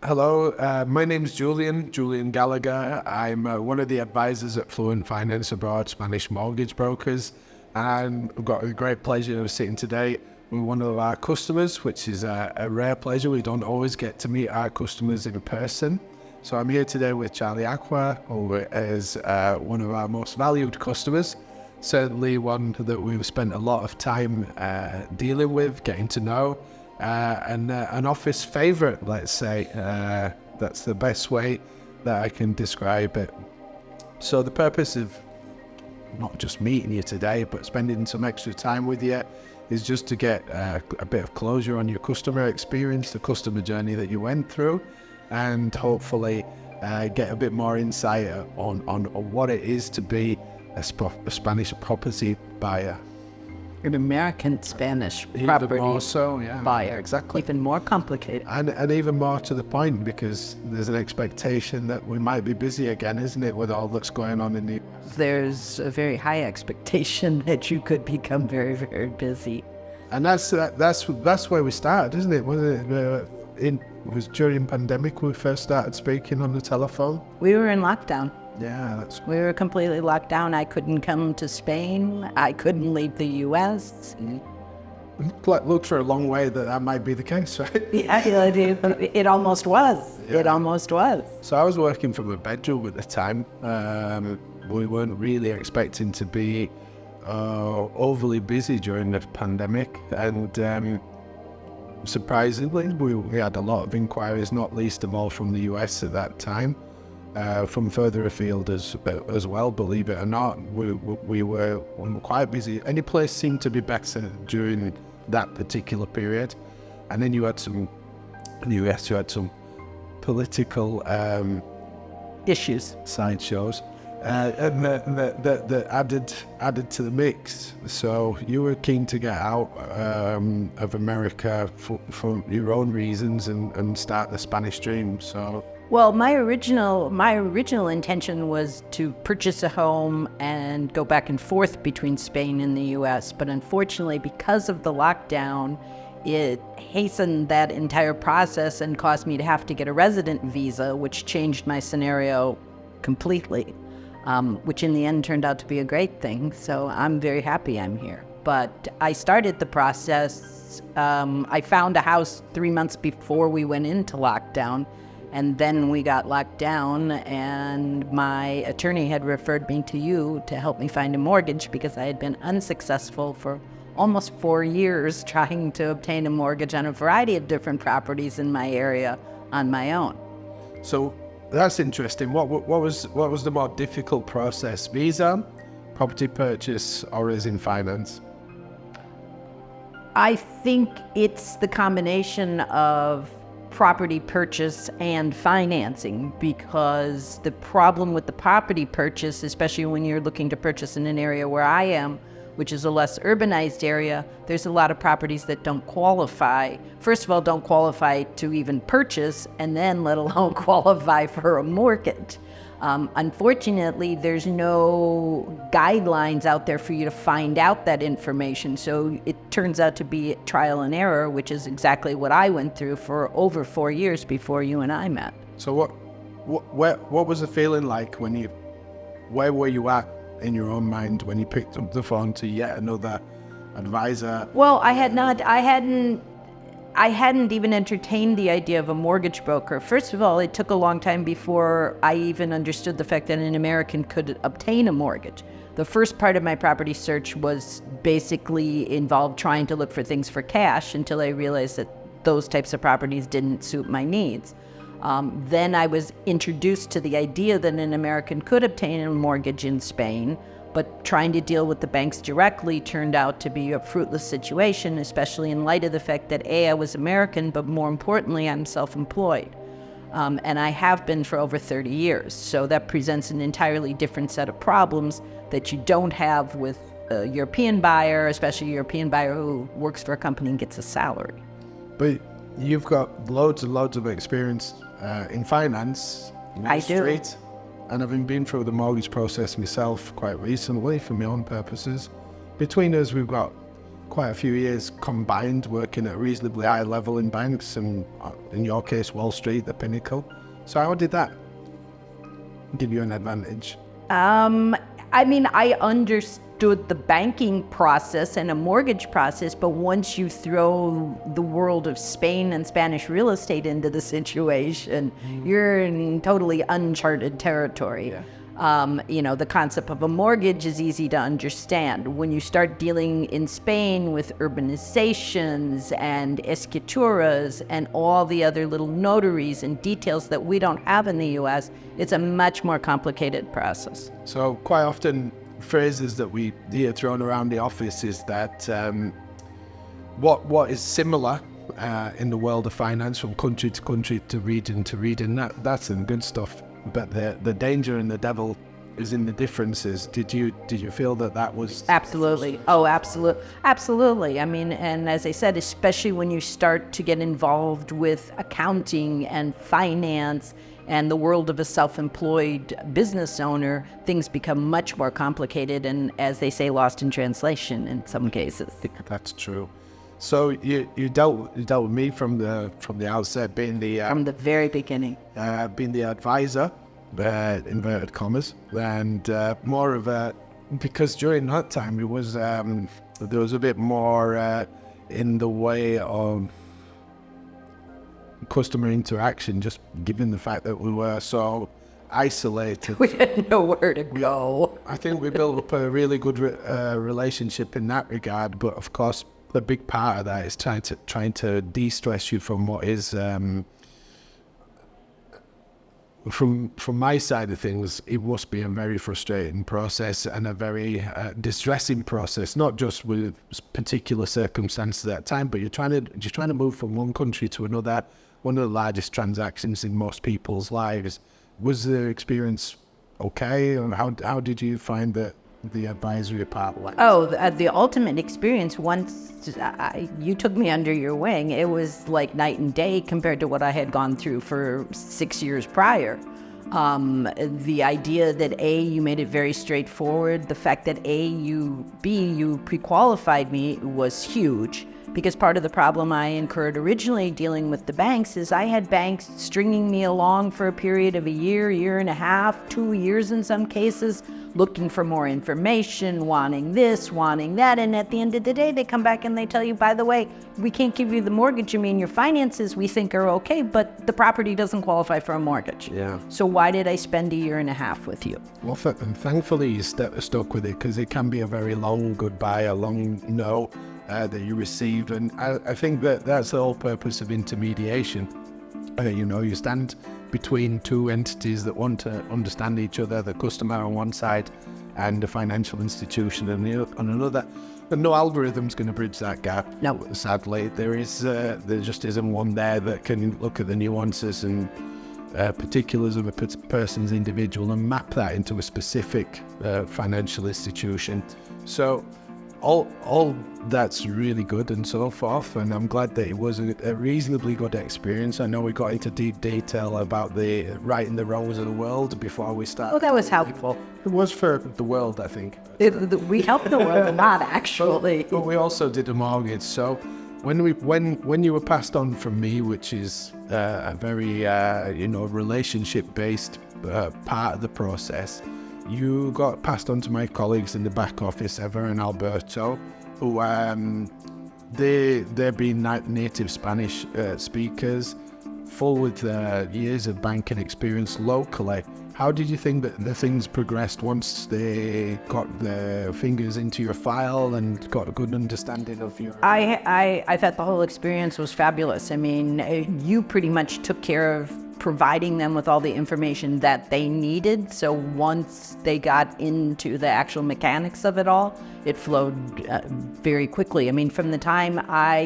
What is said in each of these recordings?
Hello, my name's Julian Gallagher. I'm one of the advisors at Fluent Finance Abroad, Spanish mortgage brokers, and I've got the great pleasure of sitting today with one of our customers, which is a rare pleasure. We don't always get to meet our customers in person. So I'm here today with Charlie Aqua, who is one of our most valued customers, certainly one that we've spent a lot of time dealing with, getting to know. And an office favourite, let's say. That's the best way that I can describe it. So the purpose of not just meeting you today, but spending some extra time with you is just to get a bit of closure on your customer experience, the customer journey that you went through, and hopefully get a bit more insight on what it is to be a Spanish property buyer. An American Spanish Even property more so, yeah, buyer. exactly. Even more complicated. And even more to the point, because there's an expectation that we might be busy again, isn't it, with all that's going on in the US? There's a very high expectation that you could become very, very busy. And that's where we started, isn't it? It was during pandemic we first started speaking on the telephone. We were in lockdown. Yeah, We were completely locked down. I couldn't come to Spain. I couldn't leave the U.S. looked for a long way that might be the case, right? Yeah, it almost was. Yeah. It almost was. So I was working from a bedroom at the time. We weren't really expecting to be overly busy during the pandemic, and surprisingly, we had a lot of inquiries, not least of all from the US at that time, from further afield as well. Believe it or not, we were quite busy. Any place seemed to be better during that particular period, and then you had some political Issues. sideshows and that added to the mix. So you were keen to get out of America for your own reasons and start the Spanish dream. So Well, my original intention was to purchase a home and go back and forth between Spain and the U.S., but unfortunately, because of the lockdown, it hastened that entire process and caused me to have to get a resident visa, which changed my scenario completely, which in the end turned out to be a great thing. So I'm very happy I'm here. But I started the process. I found a house 3 months before we went into lockdown. And then we got locked down, and my attorney had referred me to you to help me find a mortgage because I had been unsuccessful for almost 4 years trying to obtain a mortgage on a variety of different properties in my area on my own. So that's interesting. What was the more difficult process? Visa, property purchase, or is in finance? I think it's the combination of property purchase and financing, because the problem with the property purchase, especially when you're looking to purchase in an area where I am, which is a less urbanized area, there's a lot of properties that don't qualify. First of all, don't qualify to even purchase, and then let alone qualify for a mortgage. Unfortunately, there's no guidelines out there for you to find out that information. So it turns out to be trial and error, which is exactly what I went through for over 4 years before you and I met. So what was the feeling like where were you at in your own mind when you picked up the phone to yet another advisor? Well, I hadn't even entertained the idea of a mortgage broker. First of all, it took a long time before I even understood the fact that an American could obtain a mortgage. The first part of my property search was basically involved trying to look for things for cash until I realized that those types of properties didn't suit my needs. Then I was introduced to the idea that an American could obtain a mortgage in Spain, but trying to deal with the banks directly turned out to be a fruitless situation, especially in light of the fact that I was American, but more importantly, I'm self-employed. And I have been for over 30 years. So that presents an entirely different set of problems that you don't have with a European buyer, especially a European buyer who works for a company and gets a salary. But you've got loads and loads of experience in finance, Wall I do. Street, and having been through the mortgage process myself quite recently for my own purposes. Between us, we've got quite a few years combined working at a reasonably high level in banks and, in your case, Wall Street, the pinnacle. So how did that give you an advantage? I mean, I understood the banking process and a mortgage process, but once you throw the world of Spain and Spanish real estate into the situation, you're in totally uncharted territory. Yeah. The concept of a mortgage is easy to understand. When you start dealing in Spain with urbanizations and escrituras and all the other little notaries and details that we don't have in the US, it's a much more complicated process. So quite often phrases that we hear thrown around the office is that what is similar in the world of finance from country to region, that's the good stuff. But the danger and the devil is in the differences. Did you feel that was... Absolutely. Oh, absolutely. I mean, and as I said, especially when you start to get involved with accounting and finance and the world of a self-employed business owner, things become much more complicated and, as they say, lost in translation in some cases. That's true. So you dealt with me from the outset, being From the very beginning. Being the advisor, inverted commas, and more of a, because during that time it was there was a bit more in the way of customer interaction, just given the fact that we were so isolated. We had nowhere to go. I think we built up a really good relationship in that regard, but of course the big part of that is trying to de-stress you from what is from my side of things. It must be a very frustrating process and a very distressing process, not just with particular circumstances at that time, but you're trying to move from one country to another, one of the largest transactions in most people's lives. Was the experience okay, and how did you find the advisory part like? Oh, the ultimate experience, once you took me under your wing, it was like night and day compared to what I had gone through for 6 years prior. The idea that you made it very straightforward, the fact that you pre-qualified me was huge. Because part of the problem I incurred originally dealing with the banks is I had banks stringing me along for a period of a year and a half, 2 years in some cases, looking for more information, wanting this, wanting that. And at the end of the day, they come back and they tell you, by the way, we can't give you the mortgage. I mean, your finances we think are okay, but the property doesn't qualify for a mortgage. Yeah. So why did I spend a year and a half with you? Well, and thankfully you stuck with it, because it can be a very long goodbye, a long no that you receive. And I think that's the whole purpose of intermediation. You stand between two entities that want to understand each other, the customer on one side and the financial institution on another. And no algorithm's going to bridge that gap. No. Sadly, there just isn't one there that can look at the nuances and particulars of a person's individual and map that into a specific financial institution. So all that's really good and so forth, and I'm glad that it was a reasonably good experience. I know we got into deep detail about the right and the wrongs of the world before we started. Oh, that was helpful. It was for the world, I think. We helped the world a lot, actually. But we also did a mortgage. So when you were passed on from me, which is a very relationship-based part of the process, you got passed on to my colleagues in the back office, Eva and Alberto, who they're being native Spanish speakers, full with years of banking experience locally. How did you think that the things progressed once they got their fingers into your file and got a good understanding of your... I thought the whole experience was fabulous. I mean, you pretty much took care of providing them with all the information that they needed. So once they got into the actual mechanics of it all, it flowed very quickly. I mean, from the time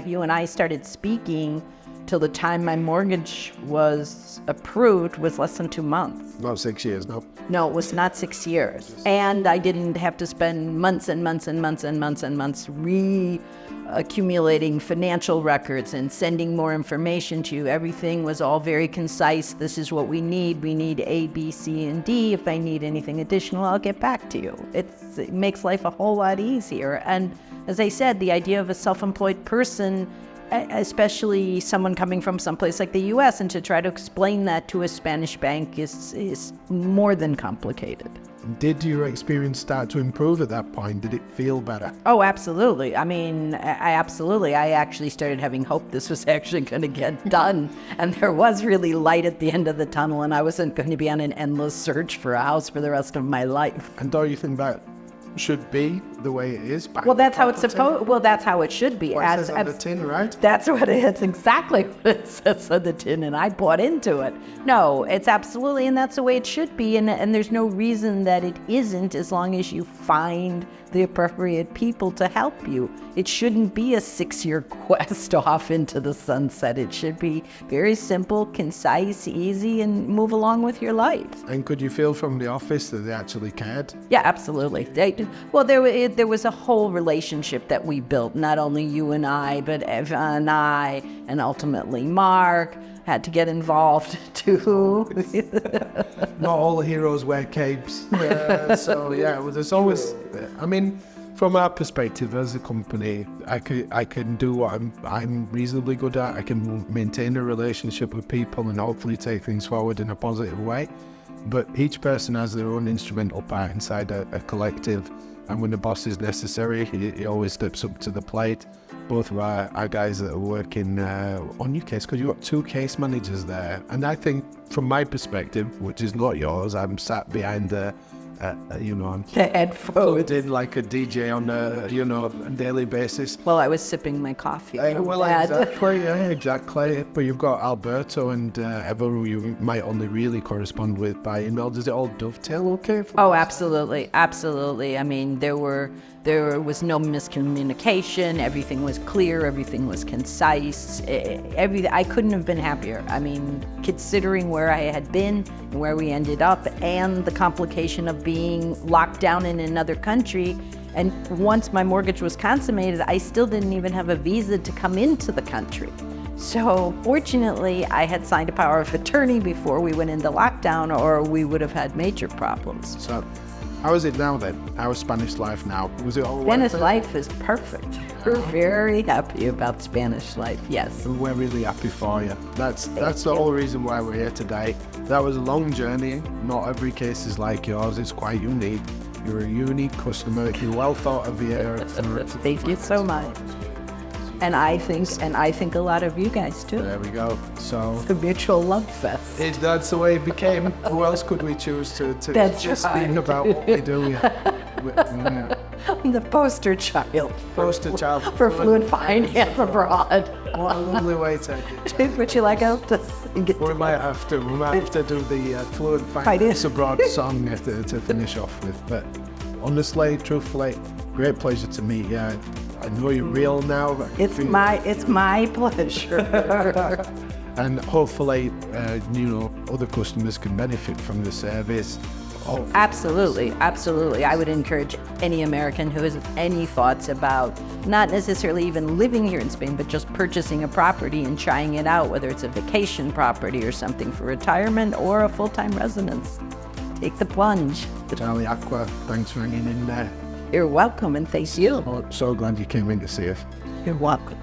you and I started speaking till the time my mortgage was approved was less than 2 months. About 6 years, no? No, it was not 6 years. And I didn't have to spend months and months and months and months and months accumulating financial records and sending more information to you. Everything was all very concise. This is what we need. We need A, B, C, and D. If I need anything additional, I'll get back to you. It makes life a whole lot easier. And as I said, the idea of a self-employed person, especially someone coming from someplace like the U.S., and to try to explain that to a Spanish bank is more than complicated. Did your experience start to improve at that point? Did it feel better? Oh, absolutely. I mean, I actually started having hope this was actually going to get done. And there was really light at the end of the tunnel, and I wasn't going to be on an endless search for a house for the rest of my life. And don't you think that should be the way it is? Well, that's how it's supposed. Well, that's how it should be. What it says on the tin, right? That's what it's exactly what it says on the tin, and I bought into it. No, it's absolutely, and that's the way it should be, and there's no reason that it isn't, as long as you find the appropriate people to help you. It shouldn't be a 6-year quest off into the sunset. It should be very simple, concise, easy, and move along with your life. And could you feel from the office that they actually cared? Yeah, absolutely. There was a whole relationship that we built, not only you and I, but Eva and I, and ultimately Mark had to get involved too. Not all heroes wear capes. So yeah, well, there's always, I mean, from our perspective as a company, I can do what I'm reasonably good at. I can maintain a relationship with people and hopefully take things forward in a positive way. But each person has their own instrumental part inside a collective. And when the boss is necessary, he always steps up to the plate. Both of our guys that are working on your case, because you've got 2 case managers there. And I think from my perspective, which is not yours, I'm sat behind I'm headphones in like a DJ on a daily basis. Well, I was sipping my coffee. Exactly. But you've got Alberto and Eva, who you might only really correspond with by email. Does it all dovetail okay? Oh, absolutely. Absolutely. I mean, there was no miscommunication. Everything was clear. Everything was concise. I couldn't have been happier. I mean, considering where I had been and where we ended up, and the complication of being locked down in another country. And once my mortgage was consummated, I still didn't even have a visa to come into the country. So fortunately, I had signed a power of attorney before we went into lockdown, or we would have had major problems. So how is it now then? How is Spanish life now? Was it all Spanish life is perfect. We're very happy about Spanish life, yes. We're really happy for you. That's the whole reason why we're here today. That was a long journey. Not every case is like yours. It's quite unique. You're a unique customer. You're well thought of here. Thank you so much. And I think a lot of you guys too. There we go. So it's a mutual love fest. That's the way it became. Who else could we choose to That's just right. speak about what we do? I'm the poster child. Poster child for fluent finance abroad. What a lovely way to Would you like us to We might have to do the fluent finance abroad song to finish off with. But honestly, truthfully, great pleasure to meet you. I know you're real now. It's my pleasure. And hopefully, other customers can benefit from the service. Oh. Absolutely, absolutely. I would encourage any American who has any thoughts about not necessarily even living here in Spain, but just purchasing a property and trying it out, whether it's a vacation property or something for retirement or a full-time residence. Take the plunge. Charlie Aqua, thanks for hanging in there. You're welcome, and thank you. Oh, so glad you came in to see us. You're welcome.